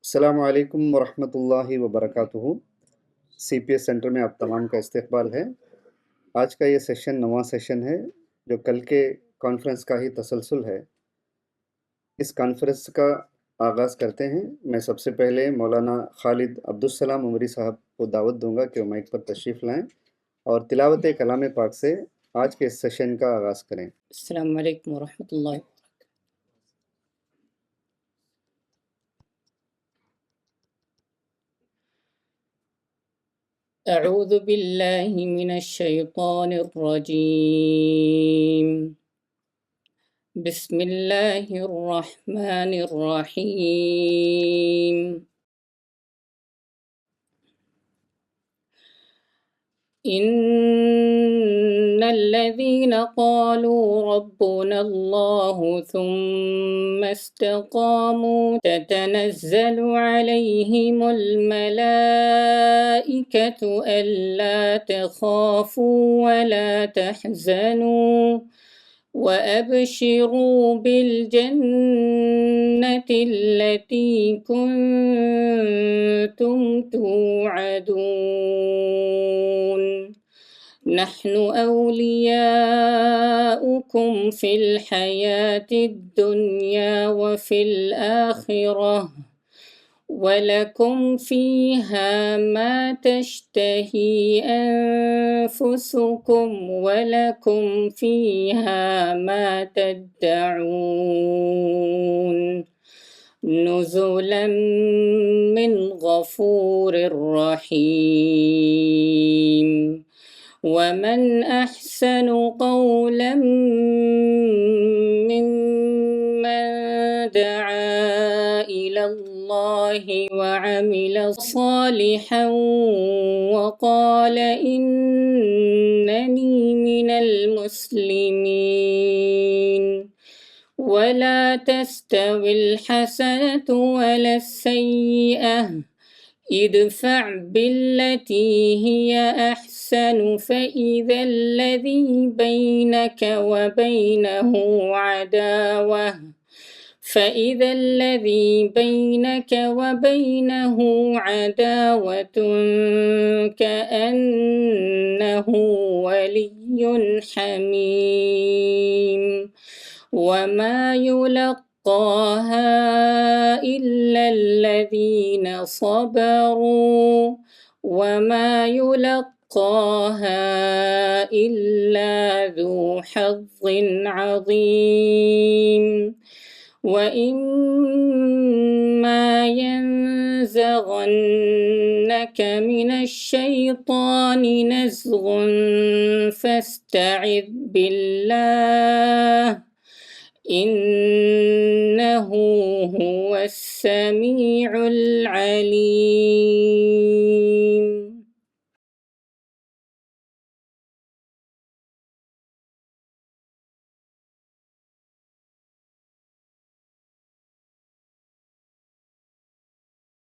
अस्सलामु अलैकुम वरहमतुल्लाहि वबरकातुहू। CPS सेंटर में आप तमाम का इस्तकबाल है। आज का ये सेशन नवा सेशन है जो कल के कॉन्फ्रेंस का ही तसलसल है। इस कॉन्फ्रेंस का आगाज़ करते हैं। मैं सबसे पहले मौलाना खालिद अब्दुस्सलाम उमरी साहब को दावत दूंगा कि वो माइक पर तशरीफ़ लाएं और तिलावत कलाम पाक से आज के इस सेशन का आगाज़ करें। अस्सलामु अलैकुम वरहमतुल्लाहि। अऊज़ु बिल्लाहि मिनश शैतानिर रजीम। बिस्मिल्लाहिर रहमानिर रहीम। इन्नल्लज़ीन क़ालू रब्बुनल्लाहु थुम्मा इस्तक़ामू ततनज़्ज़लु अलैहिमुल मलाइकतु अल्ला तख़ाफ़ू वला तहज़नू वअबशिरू बिलजन्नति allती कुन्तुम तुअदून। नहनु औलियाउकुम फिल हयातिद दुनिया व फिल आखिरह वलकुम फ़ीहा मा तश्तही अनफुसुकुम वलकुम फ़ीहा मा तद्दऊन। नुज़ुलन मिन गफूरिर रहीम। वमन अहसनु क़ौलन मिम्मन दआ इलल्लाहि वअमिल सालिहन वक़ाल इन्ननी मिनल मुस्लिमीन। वला तस्तविल हसनतु वलस्सय्यअह इदफ़अ बिल्लती हिय अहसन फ़इज़ल्लज़ी बैनक वबैनहु अदावह कअन्नहु वलिय्युन हमीम। वमा युलक्काहा इल्लल्लज़ीन सबरू वमा युलक्काहा इल्ला ज़ू हज़्ज़िन अज़ीम। वइम्मा यंज़गन्नक मिनश शैतानि नज़गुन फ़स्तइज़ बिल्लाह इन्नहु हुवस समीउल अलीम।